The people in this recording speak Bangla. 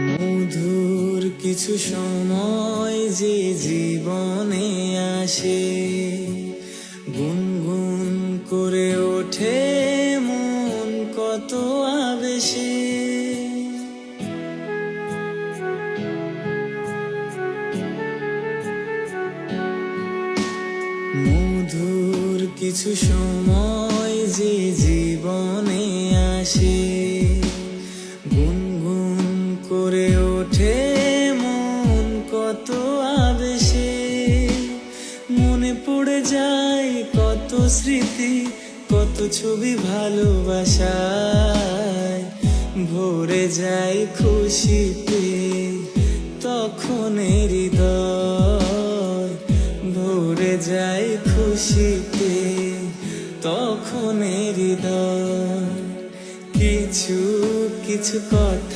মধুর কিছু সময় যে জীবনে আসে, গুনগুন করে ওঠে মন কত আবেশে। মধুর কিছু সময় যে জীবনে আসে, গুনগুন করে ওঠে মন কত আবেশে। মনে পড়ে যায় কত স্মৃতি, কত ছবি ভালোবাসায়, ভরে যায় খুশিতে তখন হৃদয়, ভরে যায় খুশিতে তখন হৃদয়। কিছু কিছু কথা